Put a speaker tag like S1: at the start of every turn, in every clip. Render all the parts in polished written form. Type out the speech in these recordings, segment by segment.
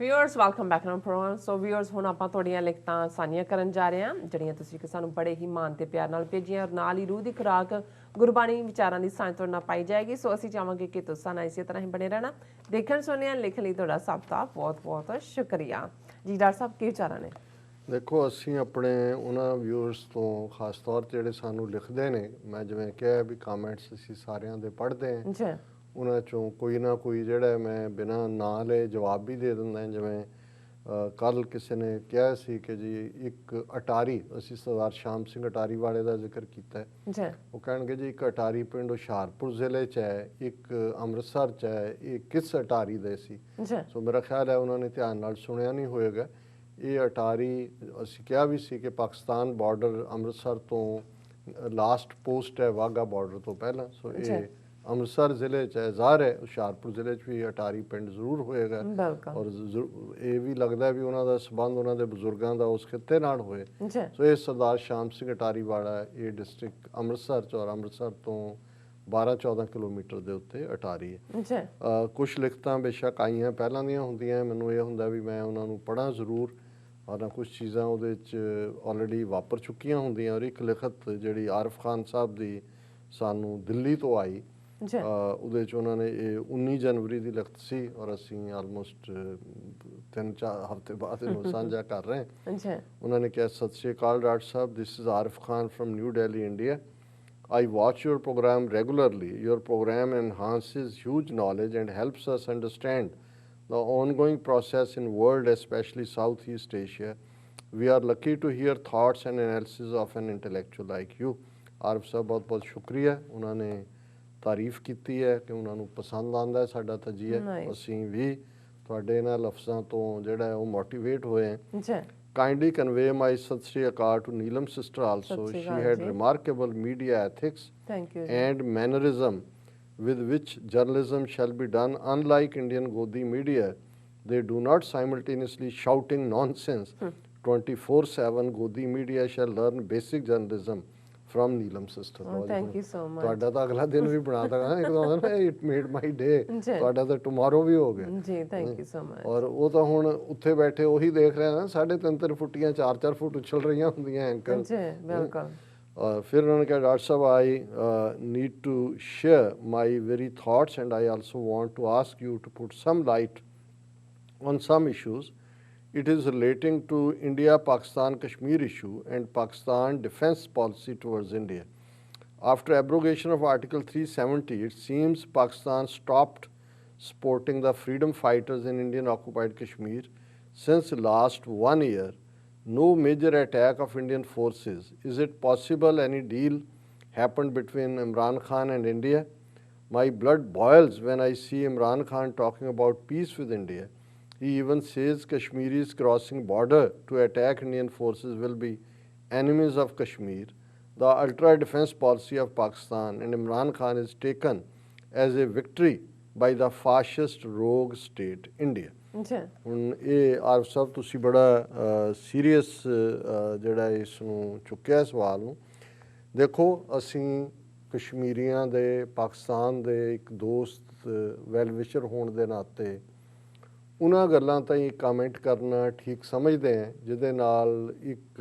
S1: Viewers welcome back to programme. So viewers हुण आपां तुहाडीਆਂ ਲਿਖਤਾਂ ਸਾਂਝੀਆਂ ਕਰਨ ਜਾ ਰਹੇ ਹਾਂ ਜਿਹੜੀਆਂ ਤੁਸੀਂ ਕਿ ਸਾਨੂੰ ਬੜੇ ਹੀ ਮਾਣ ਤੇ ਪਿਆਰ ਨਾਲ ਭੇਜੀਆਂ ਔਰ ਨਾਲ ਹੀ ਰੂਹ ਦੀ ਖੁਰਾਕ ਗੁਰਬਾਣੀ ਵਿਚਾਰਾਂ ਦੀ ਸਾਂਝ ਤੁਹਾਡੇ ਨਾਲ ਪਾਈ ਜਾਏਗੀ। ਸੋ ਅਸੀਂ ਚਾਹਾਂਗੇ ਕਿ ਤੁਸੀਂ ਨਾਲ ਇਸੇ ਤਰ੍ਹਾਂ ਹੀ ਬਣੇ ਰਹਿਣਾ। ਦੇਖਣ ਸੁਣਿਆ ਲਿਖਣ ਲਈ ਤੁਹਾਡਾ ਸਭ ਦਾ ਬਹੁਤ ਬਹੁਤ ਸ਼ੁਕਰੀਆ ਜੀ। ਡਾਕਟਰ ਸਾਹਿਬ ਕੀ ਵਿਚਾਰਾਂ ਨੇ?
S2: ਦੇਖੋ ਅਸੀਂ ਆਪਣੇ ਉਹਨਾਂ ਵਿਊਅਰਸ ਤੋਂ ਖਾਸ ਤੌਰ 'ਤੇ ਜਿਹੜੇ ਸਾਨੂੰ ਲਿਖਦੇ ਨੇ, ਮੈਂ ਜਿਵੇਂ ਕਿਹਾ ਵੀ ਕਮੈਂਟਸ ਅਸੀਂ ਸਾਰਿਆਂ ਦੇ ਪੜ੍ਹਦੇ ਹਾਂ
S1: ਜੀ।
S2: ਉਹਨਾਂ 'ਚੋਂ ਕੋਈ ਨਾ ਕੋਈ ਜਿਹੜਾ ਮੈਂ ਬਿਨਾਂ ਨਾਂ ਲਏ ਜਵਾਬ ਵੀ ਦੇ ਦਿੰਦਾ। ਜਿਵੇਂ ਕੱਲ੍ਹ ਕਿਸੇ ਨੇ ਕਿਹਾ ਸੀ ਕਿ ਜੀ ਇੱਕ ਅਟਾਰੀ, ਅਸੀਂ ਸਰਦਾਰ ਸ਼ਾਮ ਸਿੰਘ ਅਟਾਰੀ ਵਾਲੇ ਦਾ ਜ਼ਿਕਰ ਕੀਤਾ
S1: ਜੀ।
S2: ਉਹ ਕਹਿਣਗੇ ਜੀ ਇੱਕ ਅਟਾਰੀ ਪਿੰਡ ਹੁਸ਼ਿਆਰਪੁਰ ਜ਼ਿਲ੍ਹੇ 'ਚ ਹੈ, ਇੱਕ ਅੰਮ੍ਰਿਤਸਰ 'ਚ ਹੈ, ਇਹ ਕਿਸ ਅਟਾਰੀ ਦੇ ਸੀ? ਸੋ ਮੇਰਾ ਖਿਆਲ ਹੈ ਉਹਨਾਂ ਨੇ ਧਿਆਨ ਨਾਲ ਸੁਣਿਆ ਨਹੀਂ ਹੋਏਗਾ। ਇਹ ਅਟਾਰੀ ਅਸੀਂ ਕਿਹਾ ਵੀ ਸੀ ਕਿ ਪਾਕਿਸਤਾਨ ਬਾਰਡਰ ਅੰਮ੍ਰਿਤਸਰ ਤੋਂ ਲਾਸਟ ਪੋਸਟ ਹੈ ਵਾਹਗਾ ਬਾਰਡਰ ਤੋਂ ਪਹਿਲਾਂ। ਸੋ ਇਹ ਅੰਮ੍ਰਿਤਸਰ ਜ਼ਿਲ੍ਹੇ 'ਚ ਹੈ। ਜ਼ਾਹਰ ਹੈ ਹੁਸ਼ਿਆਰਪੁਰ ਜ਼ਿਲ੍ਹੇ 'ਚ ਵੀ ਅਟਾਰੀ ਪਿੰਡ ਜ਼ਰੂਰ ਹੋਏਗਾ ਔਰ ਇਹ ਵੀ ਲੱਗਦਾ ਵੀ ਉਹਨਾਂ ਦਾ ਸੰਬੰਧ ਉਹਨਾਂ ਦੇ ਬਜ਼ੁਰਗਾਂ ਦਾ ਉਸ ਖਿੱਤੇ ਨਾਲ ਹੋਏ। ਸੋ ਇਹ ਸਰਦਾਰ ਸ਼ਾਮ ਸਿੰਘ ਅਟਾਰੀ ਵਾਲਾ ਇਹ ਡਿਸਟ੍ਰਿਕਟ ਅੰਮ੍ਰਿਤਸਰ 'ਚ ਔਰ ਅੰਮ੍ਰਿਤਸਰ ਤੋਂ 12-14 ਕਿਲੋਮੀਟਰ ਦੇ ਉੱਤੇ ਅਟਾਰੀ ਹੈ। ਕੁਛ ਲਿਖਤਾਂ ਬੇਸ਼ੱਕ ਆਈਆਂ ਪਹਿਲਾਂ ਦੀਆਂ ਹੁੰਦੀਆਂ, ਮੈਨੂੰ ਇਹ ਹੁੰਦਾ ਵੀ ਮੈਂ ਉਹਨਾਂ ਨੂੰ ਪੜ੍ਹਾਂ ਜ਼ਰੂਰ ਔਰ ਕੁਛ ਚੀਜ਼ਾਂ ਉਹਦੇ 'ਚ ਆਲਰੇਡੀ ਵਾਪਰ ਚੁੱਕੀਆਂ ਹੁੰਦੀਆਂ। ਔਰ ਇੱਕ ਲਿਖਤ ਜਿਹੜੀ ਆਰਿਫ ਖਾਨ ਸਾਹਿਬ ਦੀ ਸਾਨੂੰ ਦਿੱਲੀ ਤੋਂ ਆਈ, ਉਹਦੇ 'ਚ ਉਹਨਾਂ ਨੇ ਇਹ 19 ਜਨਵਰੀ ਦੀ ਲਿਖਤ ਸੀ ਔਰ ਅਸੀਂ ਆਲਮੋਸਟ 3-4 ਹਫ਼ਤੇ ਬਾਅਦ ਇਹਨੂੰ ਸਾਂਝਾ ਕਰ ਰਹੇ ਹਾਂ। ਉਹਨਾਂ ਨੇ ਕਿਹਾ, Sat Sri Akal doctor sahib, this is Arif Khan from new Delhi, India. I watch your program regularly. Your program enhances huge knowledge and helps us understand the ongoing process in world, especially Southeast Asia. We are lucky to hear thoughts and analysis of an intellectual like you. Arif ਸਾਹਿਬ ਬਹੁਤ ਬਹੁਤ ਸ਼ੁਕਰੀਆ। ਉਹਨਾਂ ਨੇ ਤਾਰੀਫ ਕੀਤੀ ਹੈ ਕਿ ਉਹਨਾਂ ਨੂੰ ਪਸੰਦ ਆਉਂਦਾ ਸਾਡਾ ਤਜੀਆ। ਅਸੀਂ ਵੀ ਤੁਹਾਡੇ ਇਹਨਾਂ ਲਫ਼ਜ਼ਾਂ ਤੋਂ ਜਿਹੜਾ ਉਹ ਮੋਟੀਵੇਟ ਹੋਏ ਹਾਂ। Kindly convey my Sat Shri Akal to Neelam sister also. She had remarkable media ethics and mannerism with which journalism shall be done. Unlike Indian Godi media, they do not simultaneously shouting nonsense. 24/7 Godi media shall learn basic journalism from Neelam sister.
S1: Thank you so much.
S2: ਤੁਹਾਡਾ ਤਾਂ ਅਗਲਾ ਦਿਨ ਵੀ ਬਣਾ ਦਾਂਗਾ ਇੱਕਦਮ। It made ਮਾਈ ਡੇ। ਤੁਹਾਡਾ ਤਾਂ tomorrow ਵੀ ਹੋ ਗਿਆ
S1: ਜੀ। Thank you so much.
S2: ਔਰ ਉਹ ਤਾਂ ਹੁਣ ਉੱਥੇ ਬੈਠੇ ਉਹੀ ਦੇਖ ਰਹੇ ਨਾ, 3.5 ਫੁੱਟੀਆਂ 4-4 ਫੁੱਟ ਉਛਲ ਰਹੀਆਂ ਹੁੰਦੀਆਂ ਐਂਕਰ।
S1: ਜੀ ਬਿਲਕੁਲ।
S2: ਔਰ ਫਿਰ ਉਹਨਾਂ ਨੇ ਕਿਹਾ, doctor sahib I need to share my very thoughts and I also want to ask you to put some light on some issues. It is relating to India-Pakistan-Kashmir issue and Pakistan defense policy towards India. After abrogation of Article 370, it seems Pakistan stopped supporting the freedom fighters in Indian-occupied Kashmir. Since last 1 year, no major attack of Indian forces. Is it possible any deal happened between Imran Khan and India? My blood boils when I see Imran Khan talking about peace with India. He even says Kashmiris crossing border to attack Indian forces will be enemies of Kashmir. The ultra defense policy of Pakistan and Imran Khan is taken as a victory by the fascist rogue state India. ਹੁਣ ਇਹ ਆਰਿਫ ਸਾਹਿਬ ਤੁਸੀਂ ਬੜਾ serious ਜਿਹੜਾ ਇਸ ਨੂੰ ਚੁੱਕਿਆ ਸਵਾਲ ਨੂੰ। ਦੇਖੋ ਅਸੀਂ ਕਸ਼ਮੀਰੀਆਂ ਦੇ ਪਾਕਿਸਤਾਨ ਦੇ ਇੱਕ ਦੋਸਤ ਵੈਲ ਵਿਸ਼ਰ ਹੋਣ ਦੇ ਨਾਤੇ ਉਹਨਾਂ ਗੱਲਾਂ ਤਾਈਂ ਕਮੈਂਟ ਕਰਨਾ ਠੀਕ ਸਮਝਦੇ ਹਾਂ ਜਿਹਦੇ ਨਾਲ ਇੱਕ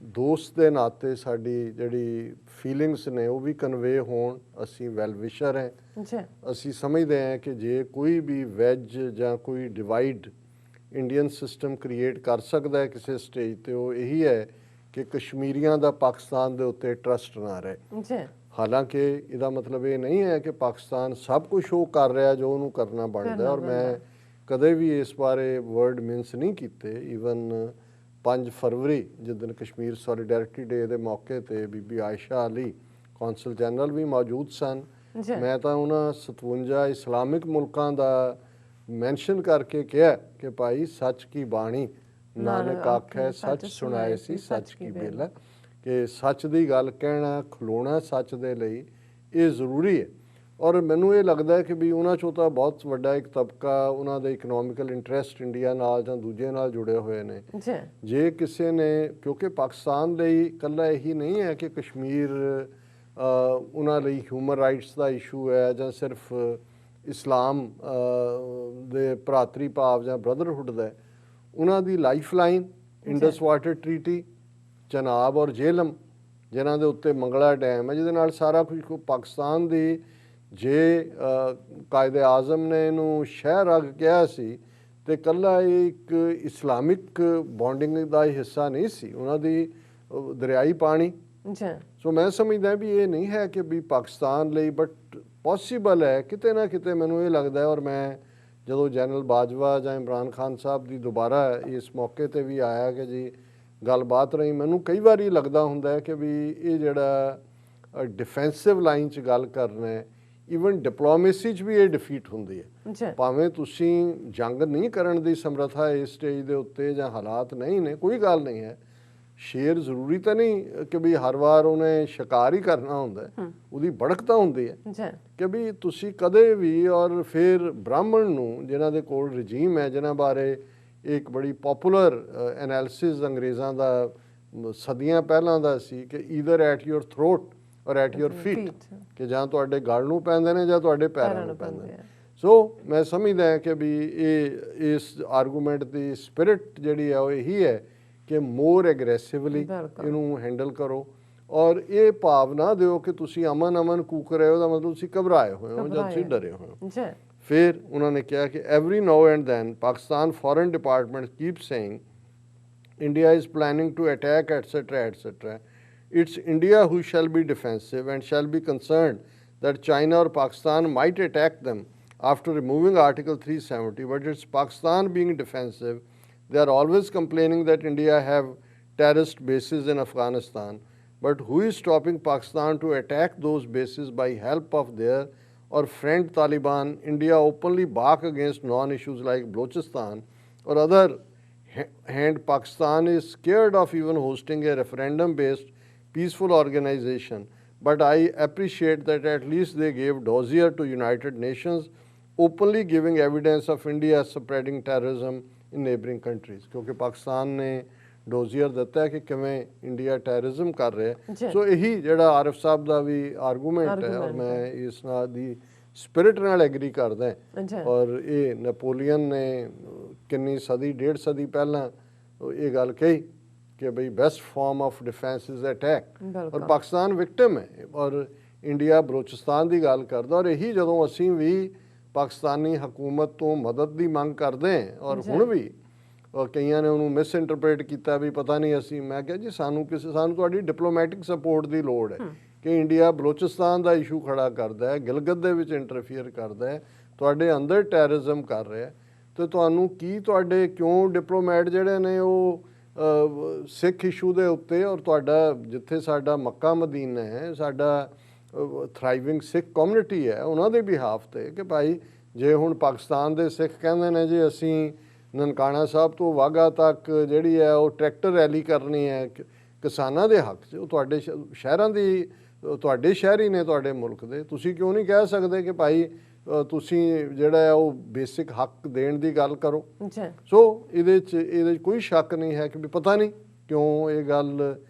S2: ਦੋਸਤ ਦੇ ਨਾਤੇ ਸਾਡੀ ਜਿਹੜੀ ਫੀਲਿੰਗਸ ਨੇ ਉਹ ਵੀ ਕਨਵੇ ਹੋਣ। ਅਸੀਂ ਵੈਲ ਵਿਸ਼ਰ ਹਾਂ। ਅਸੀਂ ਸਮਝਦੇ ਹਾਂ ਕਿ ਜੇ ਕੋਈ ਵੀ ਵੈਜ ਜਾਂ ਕੋਈ ਡਿਵਾਈਡ ਇੰਡੀਅਨ ਸਿਸਟਮ ਕ੍ਰੀਏਟ ਕਰ ਸਕਦਾ ਹੈ ਕਿਸੇ ਸਟੇਜ 'ਤੇ, ਉਹ ਇਹੀ ਹੈ ਕਿ ਕਸ਼ਮੀਰੀਆਂ ਦਾ ਪਾਕਿਸਤਾਨ ਦੇ ਉੱਤੇ ਟਰਸਟ ਨਾ ਰਹੇ। ਹਾਲਾਂਕਿ ਇਹਦਾ ਮਤਲਬ ਇਹ ਨਹੀਂ ਹੈ ਕਿ ਪਾਕਿਸਤਾਨ ਸਭ ਕੁਛ ਉਹ ਕਰ ਰਿਹਾ ਜੋ ਉਹਨੂੰ ਕਰਨਾ ਬਣਦਾ। ਔਰ ਮੈਂ ਕਦੇ ਵੀ ਇਸ ਬਾਰੇ ਵਰਡ ਮਿੰਸ ਨਹੀਂ ਕੀਤੇ। ਈਵਨ 5 ਫਰਵਰੀ ਜਿਸ ਦਿਨ ਕਸ਼ਮੀਰ ਸੋਲੀਡੈਰਿਟੀ ਡੇ ਦੇ ਮੌਕੇ 'ਤੇ ਬੀਬੀ ਆਇਸ਼ਾ ਅਲੀ ਕੌਂਸਲ ਜਨਰਲ ਵੀ ਮੌਜੂਦ ਸਨ। ਮੈਂ ਤਾਂ ਉਹਨਾਂ 57 ਇਸਲਾਮਿਕ ਮੁਲਕਾਂ ਦਾ ਮੈਂਸ਼ਨ ਕਰਕੇ ਕਿਹਾ ਕਿ ਭਾਈ ਸੱਚ ਕੀ ਬਾਣੀ ਨਾਨਕ ਆਖੈ ਸੱਚ ਸੁਣਾਏ ਸੀ ਸੱਚ ਕੀ ਬੇਲਾ, ਕਿ ਸੱਚ ਦੀ ਗੱਲ ਕਹਿਣਾ ਖਲੋਣਾ ਸੱਚ ਦੇ ਲਈ ਇਹ ਜ਼ਰੂਰੀ ਹੈ। ਔਰ ਮੈਨੂੰ ਇਹ ਲੱਗਦਾ ਕਿ ਵੀ ਉਹਨਾਂ 'ਚੋਂ ਤਾਂ ਬਹੁਤ ਵੱਡਾ ਇੱਕ ਤਬਕਾ ਉਹਨਾਂ ਦੇ ਇਕਨੋਮਿਕਲ ਇੰਟਰਸਟ ਇੰਡੀਆ ਨਾਲ ਜਾਂ ਦੂਜੇ ਨਾਲ ਜੁੜੇ ਹੋਏ ਨੇ। ਜੇ ਕਿਸੇ ਨੇ, ਕਿਉਂਕਿ ਪਾਕਿਸਤਾਨ ਲਈ ਇਕੱਲਾ ਇਹੀ ਨਹੀਂ ਹੈ ਕਿ ਕਸ਼ਮੀਰ ਉਹਨਾਂ ਲਈ ਹਿਊਮਨ ਰਾਈਟਸ ਦਾ ਇਸ਼ੂ ਹੈ ਜਾਂ ਸਿਰਫ ਇਸਲਾਮ ਦੇ ਭਰਾਤਰੀ ਭਾਵ ਜਾਂ ਬ੍ਰਦਰਹੁੱਡ ਦਾ ਹੈ, ਉਹਨਾਂ ਦੀ life line Indus water treaty, Chenab ਔਰ ਜੇਹਲਮ ਜਿਨ੍ਹਾਂ ਦੇ ਉੱਤੇ ਮੰਗਲਾ ਡੈਮ ਹੈ, ਜਿਹਦੇ ਨਾਲ ਸਾਰਾ ਕੁਝ ਪਾਕਿਸਤਾਨ ਦੀ ਜੇ ਕਾਇਦੇ ਆਜ਼ਮ ਨੇ ਇਹਨੂੰ ਸ਼ਹਿਰ ਰੱਖ ਕਿਹਾ ਸੀ ਤੇ ਕੱਲਾ ਇਹ ਇੱਕ ਇਸਲਾਮਿਕ ਬੌਂਡਿੰਗ ਦਾ ਹੀ ਹਿੱਸਾ ਨਹੀਂ ਸੀ, ਉਹਨਾਂ ਦੀ ਦਰਿਆਈ ਪਾਣੀ। ਸੋ ਮੈਂ ਸਮਝਦਾ ਵੀ ਇਹ ਨਹੀਂ ਹੈ ਕਿ ਵੀ ਪਾਕਿਸਤਾਨ ਲਈ, ਬਟ ਪੋਸੀਬਲ ਹੈ ਕਿਤੇ ਨਾ ਕਿਤੇ। ਮੈਨੂੰ ਇਹ ਲੱਗਦਾ, ਔਰ ਮੈਂ ਜਦੋਂ ਜਨਰਲ ਬਾਜਵਾ ਜਾਂ ਇਮਰਾਨ ਖਾਨ ਸਾਹਿਬ ਦੀ ਦੁਬਾਰਾ ਇਸ ਮੌਕੇ ਤੇ ਵੀ ਆਇਆ ਕਿ ਜੀ ਗੱਲਬਾਤ ਰਹੀ, ਮੈਨੂੰ ਕਈ ਵਾਰੀ ਲੱਗਦਾ ਹੁੰਦਾ ਹੈ ਕਿ ਵੀ ਇਹ ਜਿਹੜਾ ਡਿਫੈਂਸਿਵ ਲਾਈਨ 'ਚ ਗੱਲ ਕਰਨਾ ਹੈ, ਈਵਨ ਡਿਪਲੋਮੇਸੀ 'ਚ ਵੀ ਇਹ ਡਿਫੀਟ ਹੁੰਦੀ ਹੈ। ਭਾਵੇਂ ਤੁਸੀਂ ਜੰਗ ਨਹੀਂ ਕਰਨ ਦੀ ਸਮਰੱਥਾ ਇਸ ਸਟੇਜ ਦੇ ਉੱਤੇ ਜਾਂ ਹਾਲਾਤ ਨਹੀਂ ਨੇ, ਕੋਈ ਗੱਲ ਨਹੀਂ ਹੈ। ਸ਼ੇਰ ਜ਼ਰੂਰੀ ਤਾਂ ਨਹੀਂ ਕਿ ਵੀ ਹਰ ਵਾਰ ਉਹਨੇ ਸ਼ਿਕਾਰ ਹੀ ਕਰਨਾ ਹੁੰਦਾ, ਉਹਦੀ ਬੜਕ ਤਾਂ ਹੁੰਦੀ ਹੈ ਕਿ ਵੀ ਤੁਸੀਂ ਕਦੇ ਵੀ। ਔਰ ਫਿਰ ਬ੍ਰਾਹਮਣ ਨੂੰ ਜਿਨ੍ਹਾਂ ਦੇ ਕੋਲ ਰਜੀਮ ਹੈ, ਜਿਨ੍ਹਾਂ ਬਾਰੇ ਇੱਕ ਬੜੀ ਪੋਪੂਲਰ ਐਨਾਲਿਸਿਸ ਅੰਗਰੇਜ਼ਾਂ ਦਾ ਸਦੀਆਂ ਪਹਿਲਾਂ ਦਾ ਸੀ ਕਿ ਈਦਰ ਐਟ ਯੂਰ ਥਰੋਟ ਔਰ ਐਟ ਯੂਰ ਫੀਟ, ਕਿ ਜਾਂ ਤੁਹਾਡੇ ਗਲ ਨੂੰ ਪੈਂਦੇ ਨੇ ਜਾਂ ਤੁਹਾਡੇ ਪੈਰਾਂ ਨੂੰ ਪੈਂਦੇ ਨੇ। ਸੋ ਮੈਂ ਸਮਝਦਾ ਹਾਂ ਕਿ ਵੀ ਇਹ ਇਸ ਆਰਗੂਮੈਂਟ ਦੀ ਸਪਿਰਿਟ ਜਿਹੜੀ ਹੈ ਉਹ ਇਹੀ ਹੈ ਕਿ ਮੋਰ ਐਗਰੈਸਿਵਲੀ ਇਹਨੂੰ ਹੈਂਡਲ ਕਰੋ, ਔਰ ਇਹ ਭਾਵ ਨਾ ਦਿਓ ਕਿ ਤੁਸੀਂ ਅਮਨ ਕੂਕ ਰਹੇ ਹੋ, ਦਾ ਮਤਲਬ ਤੁਸੀਂ ਘਬਰਾਏ ਹੋਏ ਹੋ ਜਾਂ ਤੁਸੀਂ ਡਰੇ ਹੋਏ ਹੋ। ਫਿਰ ਉਹਨਾਂ ਨੇ ਕਿਹਾ ਕਿ every now and then Pakistan foreign department keep saying India is planning to attack et cetera et cetera. It's India who shall be defensive and shall be concerned that China or Pakistan might attack them after removing Article 370, but it's Pakistan being defensive. They are always complaining that India have terrorist bases in Afghanistan, but who is stopping Pakistan to attack those bases by help of their or friend Taliban? India openly bark against non-issues like Balochistan or other hand. Pakistan is scared of even hosting a referendum-based peaceful organization, but I appreciate that at least they gave dossier to United Nations, openly giving evidence of India spreading terrorism in neighboring countries। क्योंकि पाकिस्तान ने dossier ਦਿੱਤਾ ਹੈ ਕਿ ਕਿਵੇਂ India terrorism ਕਰ ਰਿਹਾ ਹੈ। ਸੋ ਇਹੀ ਜਿਹੜਾ ਆਰਿਫ ਸਾਹਿਬ ਦਾ ਵੀ ਆਰਗੂਮੈਂਟ ਹੈ, ਔਰ ਮੈਂ ਇਸ ਨਾਲ ਦੀ ਸਪਿਰਿਟ ਨਾਲ ਐਗਰੀ ਕਰਦਾ ਹਾਂ। ਔਰ ਇਹ ਨੈਪੋਲੀਅਨ ਨੇ ਕਿੰਨੀ ਸਦੀ, 1.5 ਸਦੀ ਪਹਿਲਾਂ ਇਹ ਗੱਲ ਕਹੀ कि भाई best form of defence is attack, और पाकिस्तान विक्टिम है और इंडिया बलोचिस्तान की गल करता। और यही जो असी भी पाकिस्तानी हुकूमत तो मदद की मंग करते हैं, और हुण भी कई ने उन्होंने मिसइंटरप्रेट किया भी पता नहीं असी, मैं क्या जी सानू डिप्लोमैटिक सपोर्ट की लोड़ है कि इंडिया बलोचिस्तान का इशू खड़ा करता है, गिलगित दे विच इंटरफेयर करता है, तुहाडे अंदर टैररिज्म कर रहा है, तो तुहानू की तुहाडे क्यों डिप्लोमैट जिहड़े ने वो सिख इशू के उत्ते, और तुहाडा जिथे साडा मक्का मदीना है, साडा थ्राइविंग सिख कम्यूनिटी है, उन्होंने बिहाफ ते कि भाई जे हुण पाकिस्तान के सिख कहंदे ने जी असी ननकाना साहब तो वाघा तक जिहड़ी है वो ट्रैक्टर रैली करनी है किसानां दे हक च, तुहाडे शहरां दी तुहाडे शहरी ने तुहाडे मुल्क दे, तुसीं क्यों नहीं कह सकदे कि भाई ਤੁਸੀਂ ਜਿਹੜਾ ਹੈ ਉਹ ਬੇਸਿਕ ਹੱਕ ਦੇਣ ਦੀ ਗੱਲ ਕਰੋ। ਸੋ ਇਹਦੇ 'ਚ ਕੋਈ ਸ਼ੱਕ ਨਹੀਂ ਹੈ ਕਿ ਵੀ ਪਤਾ ਨਹੀਂ ਕਿਉਂ ਇਹ ਗੱਲ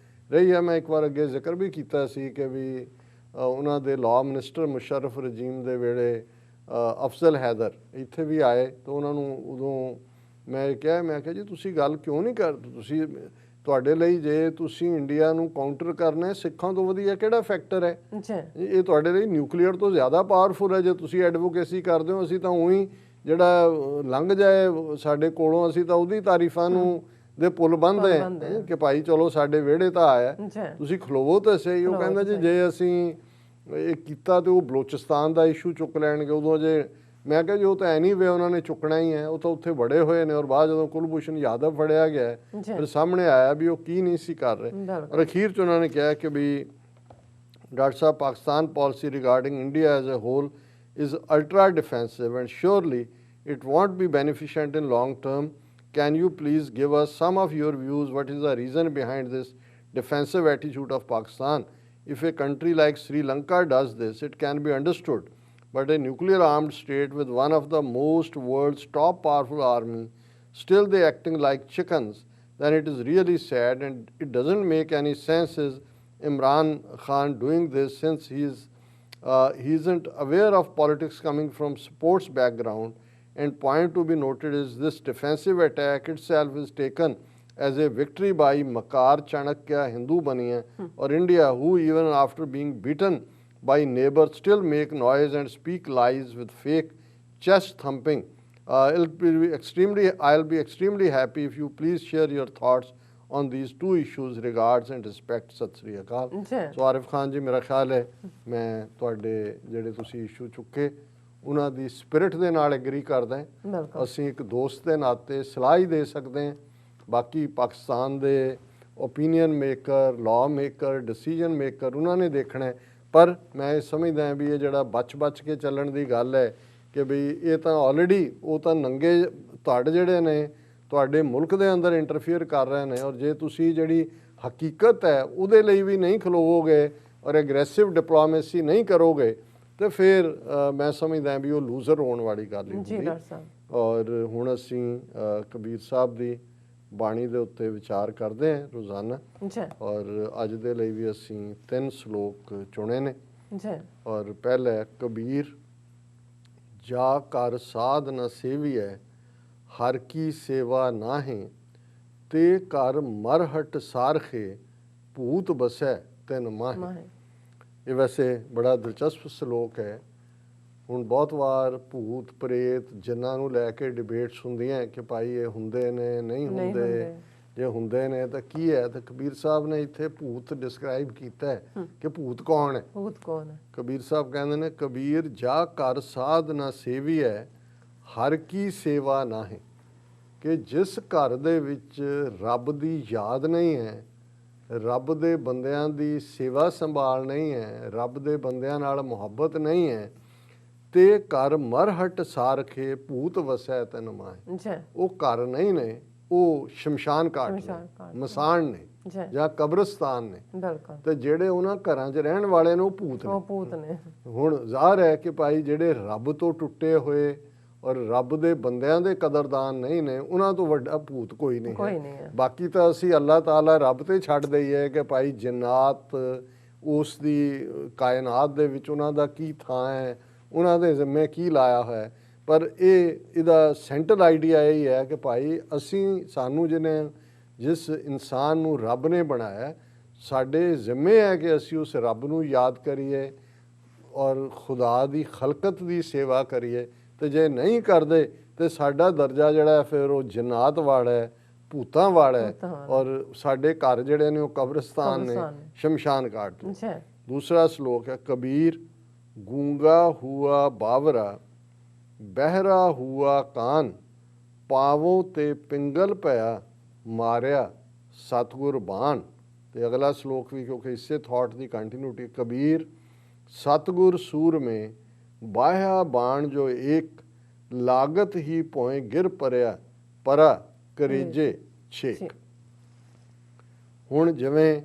S2: ਰਹੀ ਹੈ। ਮੈਂ ਇੱਕ ਵਾਰ ਅੱਗੇ ਜ਼ਿਕਰ ਵੀ ਕੀਤਾ ਸੀ ਕਿ ਵੀ ਉਹਨਾਂ ਦੇ ਲਾਅ ਮਿਨਿਸਟਰ ਮੁਸ਼ਰਫ ਰਜੀਮ ਦੇ ਵੇਲੇ ਅਫਜ਼ਲ ਹੈਦਰ ਇੱਥੇ ਵੀ ਆਏ, ਤਾਂ ਉਹਨਾਂ ਨੂੰ ਉਦੋਂ ਮੈਂ ਕਿਹਾ ਜੀ ਤੁਸੀਂ ਗੱਲ ਕਿਉਂ ਨਹੀਂ ਕਰਦੇ, ਤੁਸੀਂ ਤੁਹਾਡੇ ਲਈ ਜੇ ਤੁਸੀਂ ਇੰਡੀਆ ਨੂੰ ਕਾਊਂਟਰ ਕਰਨਾ ਹੈ, ਸਿੱਖਾਂ ਤੋਂ ਵਧੀਆ ਕਿਹੜਾ ਫੈਕਟਰ ਹੈ? ਇਹ ਤੁਹਾਡੇ ਲਈ ਨਿਊਕਲੀਅਰ ਤੋਂ ਜ਼ਿਆਦਾ ਪਾਵਰਫੁਲ ਹੈ। ਜੇ ਤੁਸੀਂ ਐਡਵੋਕੇਸੀ ਕਰਦੇ ਹੋ, ਅਸੀਂ ਤਾਂ ਉਹੀ ਜਿਹੜਾ ਲੰਘ ਜਾਏ ਸਾਡੇ ਕੋਲੋਂ ਅਸੀਂ ਤਾਂ ਉਹਦੀ ਤਾਰੀਫਾਂ ਨੂੰ ਦੇ ਪੁੱਲ ਬੰਨ੍ਹਦੇ ਹਾਂ ਕਿ ਭਾਈ ਚਲੋ ਸਾਡੇ ਵਿਹੜੇ ਤਾਂ ਆਇਆ, ਤੁਸੀਂ ਖਲੋਵੋ ਤਾਂ ਸਹੀ। ਉਹ ਕਹਿੰਦਾ ਜੀ ਜੇ ਅਸੀਂ ਇਹ ਕੀਤਾ ਤੇ ਉਹ ਬਲੋਚਿਸਤਾਨ ਦਾ ਇਸ਼ੂ ਚੁੱਕ ਲੈਣਗੇ। ਉਦੋਂ ਜੇ ਮੈਂ ਕਿਹਾ ਜੀ ਉਹ ਤਾਂ ਐਨੀ ਵੇ ਉਹਨਾਂ ਨੇ ਚੁੱਕਣਾ ਹੀ ਹੈ, ਉਹ ਤਾਂ ਉੱਥੇ ਬੜੇ ਹੋਏ ਨੇ। ਔਰ ਬਾਅਦ ਜਦੋਂ ਕੁਲਭੂਸ਼ਣ ਯਾਦਵ ਫੜਿਆ ਗਿਆ ਫਿਰ ਸਾਹਮਣੇ ਆਇਆ ਵੀ ਉਹ ਕੀ ਨਹੀਂ ਸੀ ਕਰ ਰਹੇ। ਔਰ ਅਖੀਰ 'ਚ ਉਹਨਾਂ ਨੇ ਕਿਹਾ ਕਿ ਵੀ doctor sahib Pakistan policy regarding India as a whole is ultra defensive and surely it won't be beneficent in long term. Can you please give us some of your views? What is the reason behind this defensive attitude of Pakistan? If a country like Sri Lanka does this, it can be understood. But a nuclear armed state with one of the most world's top powerful army, still they acting like chickens, then it is really sad and it doesn't make any sense. Is Imran Khan doing this since he is he isn't aware of politics coming from sports background, and point to be noted is this defensive attack itself is taken as a victory by Makar Chanakya Hindu Baniya or India, who even after being beaten by neighbors still make noise and speak lies with fake chest thumping. I'll be extremely happy if you please share your thoughts on these two issues. Regards and respect. Sat Sri ਅਕਾਲ। ਸੋ ਆਰਿਫ ਖਾਨ ਜੀ, ਮੇਰਾ ਖਿਆਲ ਹੈ ਮੈਂ ਤੁਹਾਡੇ ਜਿਹੜੇ ਤੁਸੀਂ issue ਚੁੱਕੇ ਉਹਨਾਂ ਦੀ ਸਪਿਰਿਟ ਦੇ ਨਾਲ ਐਗਰੀ ਕਰਦਾ ਹਾਂ। ਅਸੀਂ ਇੱਕ ਦੋਸਤ ਦੇ ਨਾਤੇ ਸਲਾਹ ਹੀ ਦੇ ਸਕਦੇ ਹਾਂ। ਬਾਕੀ ਪਾਕਿਸਤਾਨ ਦੇ opinion maker, law maker, decision maker ਉਹਨਾਂ ਨੇ ਦੇਖਣਾ ਹੈ। ਪਰ ਮੈਂ ਇਹ ਸਮਝਦਾ ਵੀ ਇਹ ਜਿਹੜਾ ਬਚ ਕੇ ਚੱਲਣ ਦੀ ਗੱਲ ਹੈ ਕਿ ਬਈ ਇਹ ਤਾਂ ਆਲਰੇਡੀ ਉਹ ਤਾਂ ਨੰਗੇ ਧੜ ਜਿਹੜੇ ਨੇ ਤੁਹਾਡੇ ਮੁਲਕ ਦੇ ਅੰਦਰ ਇੰਟਰਫੀਅਰ ਕਰ ਰਹੇ ਨੇ, ਔਰ ਜੇ ਤੁਸੀਂ ਜਿਹੜੀ ਹਕੀਕਤ ਹੈ ਉਹਦੇ ਲਈ ਵੀ ਨਹੀਂ ਖਲੋਵੋਗੇ ਔਰ ਐਗਰੈਸਿਵ ਡਿਪਲੋਮੇਸੀ ਨਹੀਂ ਕਰੋਗੇ ਤੇ ਫਿਰ ਮੈਂ ਸਮਝਦਾ ਵੀ ਉਹ ਲੂਜ਼ਰ ਹੋਣ ਵਾਲੀ ਗੱਲ ਹੀ ਹੁੰਦੀ। ਔਰ ਹੁਣ ਅਸੀਂ ਕਬੀਰ ਸਾਹਿਬ ਦੀ ਬਾਣੀ ਦੇ ਉੱਤੇ ਵਿਚਾਰ ਕਰਦੇ ਹਾਂ ਰੋਜ਼ਾਨਾ, ਔਰ ਅੱਜ ਦੇ ਲਈ ਵੀ ਅਸੀਂ 3 ਸ਼ਲੋਕ ਚੁਣੇ ਨੇ। ਔਰ ਪਹਿਲਾ ਹੈ, ਕਬੀਰ ਜਾ ਕਰ ਸਾਧ ਨ ਸੇਵੀਐ, ਹਰ ਕੀ ਸੇਵਾ ਨਾਹੀਂ, ਤੇ ਘਰ ਮਰਹਟ ਸਾਰਖੇ, ਭੂਤ ਬਸੈ ਤਿਨ ਮਾਹੀ। ਇਹ ਵੈਸੇ ਬੜਾ ਦਿਲਚਸਪ ਸ਼ਲੋਕ ਹੈ। ਹੁਣ ਬਹੁਤ ਵਾਰ ਭੂਤ ਪ੍ਰੇਤ ਜਿਨ੍ਹਾਂ ਨੂੰ ਲੈ ਕੇ ਡਿਬੇਟਸ ਹੁੰਦੀਆਂ ਕਿ ਭਾਈ ਇਹ ਹੁੰਦੇ ਨੇ ਨਹੀਂ ਹੁੰਦੇ, ਜੇ ਹੁੰਦੇ ਨੇ ਤਾਂ ਕੀ ਹੈ। ਤਾਂ ਕਬੀਰ ਸਾਹਿਬ ਨੇ ਇੱਥੇ ਭੂਤ ਡਿਸਕ੍ਰਾਈਬ ਕੀਤਾ ਹੈ ਕਿ ਭੂਤ ਕੌਣ ਹੈ।
S1: ਭੂਤ ਕੌਣ ਹੈ? ਕਬੀਰ
S2: ਸਾਹਿਬ ਕਹਿੰਦੇ ਨੇ, ਕਬੀਰ ਜਾ ਕਰ ਸਾਧ ਨਾ ਸੇਵੀ ਹੈ, ਹਰ ਕੀ ਸੇਵਾ ਨਾਹੀਂ। ਕਿ ਜਿਸ ਘਰ ਦੇ ਵਿੱਚ ਰੱਬ ਦੀ ਯਾਦ ਨਹੀਂ ਹੈ, ਰੱਬ ਦੇ ਬੰਦਿਆਂ ਦੀ ਸੇਵਾ ਸੰਭਾਲ ਨਹੀਂ ਹੈ, ਰੱਬ ਦੇ ਬੰਦਿਆਂ ਨਾਲ ਮੁਹੱਬਤ ਨਹੀਂ ਹੈ, ਤੇ ਘਰ ਮਰਹਟ ਸਾਰਖੇ, ਭੂਤ ਵਸੈ ਤਨ ਮਾਹੀ। ਉਹ ਘਰ ਨਹੀਂ ਨੇ, ਉਹ ਸ਼ਮਸ਼ਾਨ ਘਾਟ ਨੇ, ਮਸਾਣ ਨੇ ਜਾਂ ਕਬਰਸਤਾਨ ਨੇ। ਤੇ ਜਿਹੜੇ ਉਹਨਾਂ ਘਰਾਂ 'ਚ ਰਹਿਣ ਵਾਲੇ ਨੇ ਉਹ ਭੂਤ ਨੇ। ਹੁਣ ਜ਼ਾਹਰ ਹੈ ਕਿ ਭਾਈ ਜਿਹੜੇ ਰੱਬ ਤੋਂ ਟੁੱਟੇ ਹੋਏ ਔਰ ਰੱਬ ਦੇ ਬੰਦਿਆਂ ਦੇ ਕਦਰਦਾਨ ਨਹੀਂ ਨੇ, ਉਹਨਾਂ ਤੋਂ ਵੱਡਾ ਭੂਤ ਕੋਈ ਨਹੀਂ ਹੈ। ਬਾਕੀ ਤਾਂ ਅਸੀਂ ਅੱਲਾਹ ਤਾਲਾ ਰੱਬ ਤੇ ਛੱਡ ਦਈਏ ਕਿ ਭਾਈ ਜਿੰਨਾਤ ਉਸ ਦੀ ਕਾਇਨਾਤ ਦੇ ਵਿੱਚ ਉਹਨਾਂ ਦਾ ਕੀ ਥਾਂ ਹੈ, ਉਹਨਾਂ ਦੇ ਜ਼ਿੰਮੇ ਕੀ ਲਾਇਆ ਹੋਇਆ। ਪਰ ਇਹਦਾ ਸੈਂਟਰਲ ਆਈਡੀਆ ਇਹ ਹੈ ਕਿ ਭਾਈ ਸਾਨੂੰ ਜਿਸ ਇਨਸਾਨ ਨੂੰ ਰੱਬ ਨੇ ਬਣਾਇਆ, ਸਾਡੇ ਜ਼ਿੰਮੇ ਹੈ ਕਿ ਅਸੀਂ ਉਸ ਰੱਬ ਨੂੰ ਯਾਦ ਕਰੀਏ ਔਰ ਖੁਦਾ ਦੀ ਖਲਕਤ ਦੀ ਸੇਵਾ ਕਰੀਏ। ਤੇ ਜੇ ਨਹੀਂ ਕਰਦੇ ਤੇ ਸਾਡਾ ਦਰਜਾ ਜਿਹੜਾ ਫਿਰ ਉਹ ਜਿੰਨਾਤ ਵਾਲਾ ਹੈ, ਭੂਤਾਂ ਵਾਲਾ ਹੈ, ਔਰ ਸਾਡੇ ਘਰ ਜਿਹੜੇ ਨੇ ਉਹ ਕਬਰਸਤਾਨ ਨੇ, ਸ਼ਮਸ਼ਾਨ ਘਾਟ ਨੇ। ਦੂਸਰਾ ਸ਼ਲੋਕ ਹੈ, ਕਬੀਰ ਗੂੰਗਾ ਹੁਆ ਬਾਵਰਾ, ਬਹਿਰਾ ਹੁਆ ਕਾਨ, ਪਾਵੋਂ ਤੇ ਪਿੰਗਲ ਪਿਆ, ਮਾਰਿਆ ਸਤਿਗੁਰ ਬਾਣ। ਤੇ ਅਗਲਾ ਸ਼ਲੋਕ ਵੀ ਕਿਉਂਕਿ ਇਸੇ ਥਾਟ ਦੀ ਕੰਟੀਨਿਊਟੀ, ਕਬੀਰ ਸਤਿਗੁਰ ਸੂਰ ਮੇਂ ਬਾਹਿਆ ਬਾਣ ਜੋ ਏਕ, ਲਾਗਤ ਹੀ ਭੋਏ ਗਿਰ ਪਰਿਆ, ਪਰਾ ਕਰੇਜੇ ਛੇਕ। ਹੁਣ ਜਿਵੇਂ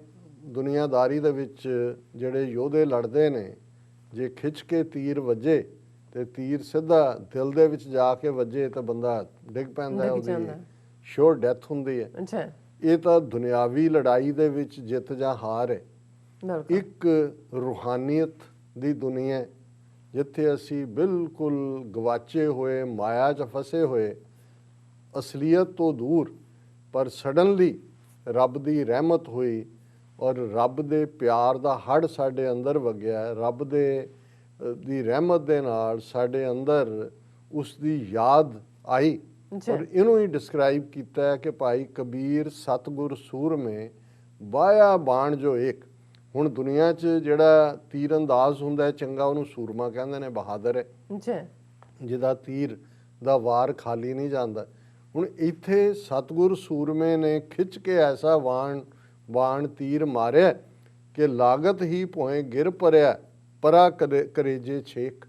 S2: ਦੁਨੀਆਦਾਰੀ ਦੇ ਵਿੱਚ ਜਿਹੜੇ ਯੋਧੇ ਲੜਦੇ ਨੇ, ਜੇ ਖਿੱਚ ਕੇ ਤੀਰ ਵੱਜੇ ਤੇ ਤੀਰ ਸਿੱਧਾ ਦਿਲ ਦੇ ਵਿੱਚ ਜਾ ਕੇ ਵੱਜੇ ਤਾਂ ਬੰਦਾ ਡਿੱਗ ਪੈਂਦਾ ਹੈ, ਉਹਦੀ ਸ਼ੋਰ ਡੈਥ ਹੁੰਦੀ ਹੈ। ਇਹ ਤਾਂ ਦੁਨਿਆਵੀ ਲੜਾਈ ਦੇ ਵਿੱਚ ਜਿੱਤ ਜਾਂ ਹਾਰ ਹੈ। ਇੱਕ ਰੂਹਾਨੀਅਤ ਦੀ ਦੁਨੀਆ ਜਿੱਥੇ ਅਸੀਂ ਬਿਲਕੁਲ ਗਵਾਚੇ ਹੋਏ, ਮਾਇਆ 'ਚ ਫਸੇ ਹੋਏ, ਅਸਲੀਅਤ ਤੋਂ ਦੂਰ, ਪਰ ਸਡਨਲੀ ਰੱਬ ਦੀ ਰਹਿਮਤ ਹੋਈ ਔਰ ਰੱਬ ਦੇ ਪਿਆਰ ਦਾ ਹੜ੍ਹ ਸਾਡੇ ਅੰਦਰ ਵਗਿਆ। ਰੱਬ ਦੀ ਰਹਿਮਤ ਦੇ ਨਾਲ ਸਾਡੇ ਅੰਦਰ ਉਸ ਦੀ ਯਾਦ ਆਈ। ਔਰ ਇਹਨੂੰ ਹੀ ਡਿਸਕ੍ਰਾਈਬ ਕੀਤਾ ਹੈ ਕਿ ਭਾਈ ਕਬੀਰ ਸਤਿਗੁਰ ਸੂਰ ਮੇਂ ਬਾਇਆ ਬਾਣ ਜੋ ਏਕ। ਹੁਣ ਦੁਨੀਆ 'ਚ ਜਿਹੜਾ ਤੀਰ ਅੰਦਾਜ਼ ਹੁੰਦਾ ਹੈ ਚੰਗਾ, ਉਹਨੂੰ ਸੂਰਮਾ ਕਹਿੰਦੇ ਨੇ, ਬਹਾਦਰ ਹੈ, ਜਿਹਦਾ ਤੀਰ ਦਾ ਵਾਰ ਖਾਲੀ ਨਹੀਂ ਜਾਂਦਾ। ਹੁਣ ਇੱਥੇ ਸਤਿਗੁਰ ਸੂਰਮੇ ਨੇ ਖਿੱਚ ਕੇ ਐਸਾ ਬਾਣ ਤੀਰ ਮਾਰਿਆ ਕਿ ਲਾਗਤ ਹੀ ਭੋਏ ਗਿਰ ਪਰਿਆ, ਪਰਾ ਕਰੇਜੇ ਛੇਕ।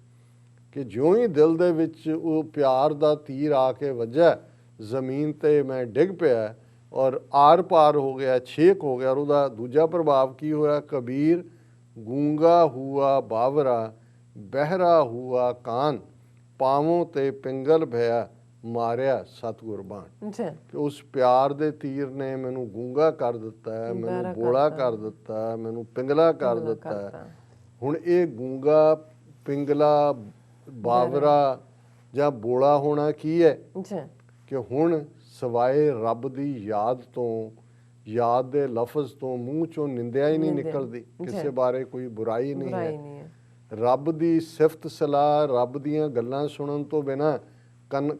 S2: ਕਿ ਜਿਉਂ ਹੀ ਦਿਲ ਦੇ ਵਿੱਚ ਉਹ ਪਿਆਰ ਦਾ ਤੀਰ ਆ ਕੇ ਵੱਜਾ, ਜ਼ਮੀਨ 'ਤੇ ਮੈਂ ਡਿੱਗ ਪਿਆ ਔਰ ਆਰ ਪਾਰ ਹੋ ਗਿਆ, ਛੇਕ ਹੋ ਗਿਆ। ਔਰ ਉਹਦਾ ਦੂਜਾ ਪ੍ਰਭਾਵ ਕੀ ਹੋਇਆ, ਕਬੀਰ ਗੂੰਗਾ ਹੁਆ ਬਾਵਰਾ, ਬਹਿਰਾ ਹੁਆ ਕਾਨ, ਪਾਵੋਂ ਤੇ ਪਿੰਗਲ ਭਇਆ, ਮਾਰਿਆ ਸਤਿਗੁਰ ਬਾਣ। ਕਿ ਉਸ ਪਿਆਰ ਦੇ ਤੀਰ ਨੇ ਮੈਨੂੰ ਗੂੰਗਾ ਕਰ ਦਿੱਤਾ ਹੈ, ਮੈਨੂੰ ਬੋਲਾ ਕਰ ਦਿੱਤਾ, ਮੈਨੂੰ ਪਿੰਗਲਾ ਕਰ ਦਿੱਤਾ। ਹੁਣ ਇਹ ਗੂੰਗਾ, ਪਿੰਗਲਾ, ਬਾਵਰਾ ਜਾਂ ਬੋਲਾ ਹੋਣਾ ਕੀ ਹੈ
S1: ਜੀ
S2: ਕਿ ਹੁਣ ਸਿਵਾਏ ਰੱਬ ਦੀ ਯਾਦ ਤੋਂ, ਯਾਦ ਦੇ ਲਫ਼ਜ਼ ਤੋਂ ਮੂੰਹ ਚੋਂ ਨਿੰਦਿਆ ਹੀ ਨਹੀਂ ਨਿਕਲਦੀ, ਕਿਸੇ ਬਾਰੇ ਕੋਈ ਬੁਰਾਈ ਨਹੀਂ
S1: ਬੁਰਾਈ
S2: ਹੈ।
S1: ਨਹੀਂ ਹੈ।
S2: ਰੱਬ ਦੀ ਸਿਫਤ ਸਲਾਹ, ਰੱਬ ਦੀਆਂ ਗੱਲਾਂ ਸੁਣਨ ਤੋਂ ਬਿਨਾਂ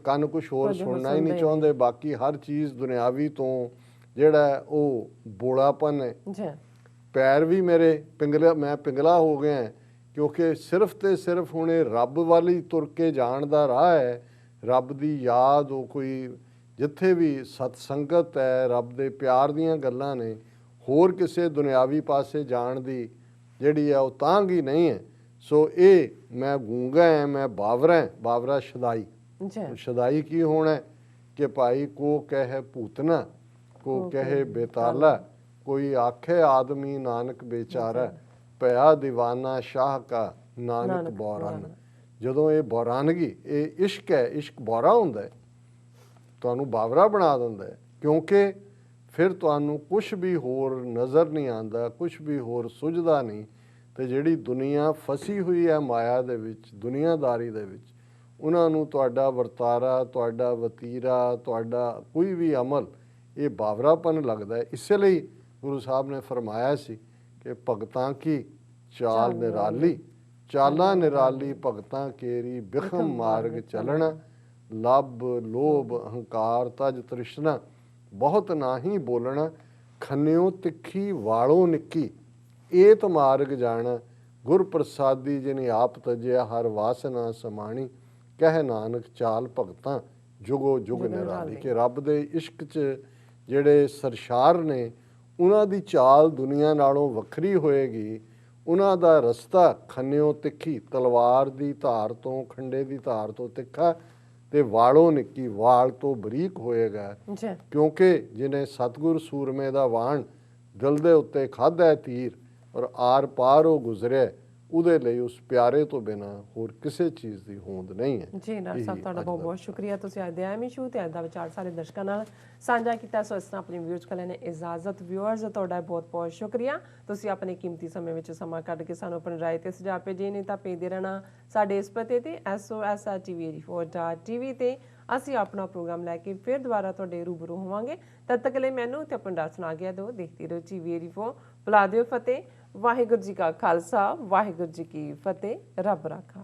S2: ਕੰਨ ਕੁਛ ਹੋਰ ਸੁਣਨਾ ਹੀ ਨਹੀਂ ਚਾਹੁੰਦੇ। ਬਾਕੀ ਹਰ ਚੀਜ਼ ਦੁਨਿਆਵੀ ਤੋਂ ਜਿਹੜਾ ਹੈ ਉਹ ਬੋਲਾਪਨ ਹੈ।
S1: ਜੀ
S2: ਪੈਰ ਵੀ ਮੇਰੇ ਪਿੰਗਲਾ, ਮੈਂ ਪਿੰਗਲਾ ਹੋ ਗਿਆ ਕਿਉਂਕਿ ਸਿਰਫ ਤੇ ਸਿਰਫ ਹੁਣ ਇਹ ਰੱਬ ਵੱਲ ਹੀ ਤੁਰ ਕੇ ਜਾਣ ਦਾ ਰਾਹ ਹੈ। ਰੱਬ ਦੀ ਯਾਦ, ਉਹ ਕੋਈ ਜਿੱਥੇ ਵੀ ਸਤ ਸੰਗਤ ਹੈ, ਰੱਬ ਦੇ ਪਿਆਰ ਦੀਆਂ ਗੱਲਾਂ ਨੇ, ਹੋਰ ਕਿਸੇ ਦੁਨਿਆਵੀ ਪਾਸੇ ਜਾਣ ਦੀ ਜਿਹੜੀ ਹੈ ਉਹ ਤਾਂਘ ਹੀ ਨਹੀਂ ਹੈ। ਸੋ ਇਹ ਮੈਂ ਗੂੰਗਾ ਹੈ, ਮੈਂ ਬਾਵਰਾ, ਬਾਵਰਾ ਸ਼ਦਾਈ।
S1: ਜੀ
S2: ਸ਼ਦਾਈ ਕੀ ਹੋਣਾ ਕਿ ਭਾਈ ਕੋ ਕਹੇ ਭੂਤਨਾ, ਕੋ ਕਹੇ ਬੇਤਾਲਾ, ਕੋਈ ਆਖੇ ਆਦਮੀ ਨਾਨਕ ਬੇਚਾਰਾ, ਭਇਆ ਦੀਵਾਨਾ ਸ਼ਾਹ ਕਾ ਨਾਨਕ ਬੌਰਨ। ਜਦੋਂ ਇਹ ਬੌਰਾਨਗੀ, ਇਹ ਇਸ਼ਕ ਹੈ, ਇਸ਼ਕ ਬੌਰਾ ਹੁੰਦਾ ਹੈ, ਤੁਹਾਨੂੰ ਬਾਵਰਾ ਬਣਾ ਦਿੰਦਾ ਹੈ। ਕਿਉਂਕਿ ਫਿਰ ਤੁਹਾਨੂੰ ਕੁਛ ਵੀ ਹੋਰ ਨਜ਼ਰ ਨਹੀਂ ਆਉਂਦਾ, ਕੁਛ ਵੀ ਹੋਰ ਸੁਝਦਾ ਨਹੀਂ। ਤੇ ਜਿਹੜੀ ਦੁਨੀਆ ਫਸੀ ਹੋਈ ਹੈ ਮਾਇਆ ਦੇ ਵਿੱਚ, ਦੁਨੀਆਦਾਰੀ ਦੇ ਵਿੱਚ, ਉਹਨਾਂ ਨੂੰ ਤੁਹਾਡਾ ਵਰਤਾਰਾ, ਤੁਹਾਡਾ ਵਤੀਰਾ, ਤੁਹਾਡਾ ਕੋਈ ਵੀ ਅਮਲ ਇਹ ਬਾਵਰਾਪਨ ਲੱਗਦਾ ਹੈ। ਇਸੇ ਲਈ ਗੁਰੂ ਸਾਹਿਬ ਨੇ ਫਰਮਾਇਆ ਸੀ ਕਿ ਭਗਤਾਂ ਕੀ ਚਾਲ ਨਿਰਾਲੀ, ਚਾਲਾਂ ਨਿਰਾਲੀ ਭਗਤਾਂ ਕੇਰੀ, ਬਿਖਮ ਮਾਰਗ ਚੱਲਣਾ, ਲੱਭ ਲੋਭ ਅਹੰਕਾਰ ਤਜ ਤ੍ਰਿਸ਼ਨਾ, ਬਹੁਤ ਨਾਹੀ ਬੋਲਣਾ, ਖੰਨਿਓ ਤਿੱਖੀ ਵਾਲੋਂ ਨਿੱਕੀ, ਏਤ ਮਾਰਗ ਜਾਣਾ, ਗੁਰ ਪ੍ਰਸਾਦੀ ਜਿਨੇ ਆਪ ਤਜਿਆ, ਹਰ ਵਾਸਨਾ ਸਮਾਣੀ, ਕਹਿ ਨਾਨਕ ਚਾਲ ਭਗਤਾਂ ਜੁਗੋ ਜੁਗ ਨਿਰਾਲੀ। ਕਿ ਰੱਬ ਦੇ ਇਸ਼ਕ 'ਚ ਜਿਹੜੇ ਸਰਸ਼ਾਰ ਨੇ ਉਹਨਾਂ ਦੀ ਚਾਲ ਦੁਨੀਆ ਨਾਲੋਂ ਵੱਖਰੀ ਹੋਏਗੀ। ਉਹਨਾਂ ਦਾ ਰਸਤਾ ਖੰਨਿਓ ਤਿੱਖੀ, ਤਲਵਾਰ ਦੀ ਧਾਰ ਤੋਂ, ਖੰਡੇ ਦੀ ਧਾਰ ਤੋਂ ਤਿੱਖਾ, ਤੇ ਵਾਲੋਂ ਨਿੱਕੀ, ਵਾਲ ਤੋਂ ਬਰੀਕ ਹੋਏਗਾ। ਕਿਉਂਕਿ ਜਿਹਨੇ ਸਤਿਗੁਰ ਸੂਰਮੇ ਦਾ ਵਾਣ ਦਿਲ ਦੇ ਉੱਤੇ ਖਾਧਾ ਤੀਰ ਔਰ ਆਰ ਪਾਰ ਉਹ ਗੁਜ਼ਰਿਆ, ਉਹਦੇ ਲਈ ਉਸ ਪਿਆਰੇ ਤੋਂ ਬਿਨਾਂ ਹੋਰ ਕਿਸੇ ਚੀਜ਼ ਦੀ ਹੋਂਦ ਨਹੀਂ ਹੈ।
S1: ਜੀ ਡਾਕਟਰ ਸਾਹਿਬ, ਤੁਹਾਡਾ ਬਹੁਤ ਬਹੁਤ ਸ਼ੁਕਰੀਆ। ਤੁਸੀਂ ਅੱਜ ਦੇ ਐਮੀ ਸ਼ੂ ਤੇ ਅੱਜ ਦਾ ਵਿਚਾਰ ਸਾਰੇ ਦਰਸ਼ਕਾਂ ਨਾਲ ਸਾਂਝਾ ਕੀਤਾ। ਸੋ ਇਸ ਤਰ੍ਹਾਂ ਆਪਣੀ ਵਿਊਜ਼ ਕੋਲ ਨੇ ਇਜਾਜ਼ਤ। ਵਿਊਅਰਸ, ਤੁਹਾਡਾ ਬਹੁਤ ਬਹੁਤ ਸ਼ੁਕਰੀਆ। ਤੁਸੀਂ ਆਪਣੇ ਕੀਮਤੀ ਸਮੇਂ ਵਿੱਚ ਸਮਾਂ ਕੱਢ ਕੇ ਸਾਨੂੰ ਆਪਣੀ ਰਾਏ ਤੇ ਸੁਝਾਅ ਭੇਜੇ ਨੇ, ਤਾਂ ਭੇਜਦੇ ਰਹਿਣਾ ਸਾਡੇ ਇਸ ਪਤੇ ਤੇ SOSRTV84.tv ਤੇ। ਅਸੀਂ ਆਪਣਾ ਪ੍ਰੋਗਰਾਮ ਲੈ ਕੇ ਫਿਰ ਦੁਬਾਰਾ ਤੁਹਾਡੇ ਰੂਬਰੂ ਹੋਵਾਂਗੇ। ਤਦ ਤੱਕ ਲਈ ਮੈਨੂੰ ਤੇ ਆਪਣਾ ਡਰ ਸੁਣਾ ਗਿਆ ਦਿਓ। ਦੇਖਦੇ ਰਹੋ TV84। ਬੁਲਾ ਦਿਓ ਫਤਿਹ। ਵਾਹਿਗੁਰੂ ਜੀ ਕਾ ਖਾਲਸਾ, ਵਾਹਿਗੁਰੂ ਜੀ ਕੀ ਫਤਿਹ। ਰੱਬ ਰਾਖਾ।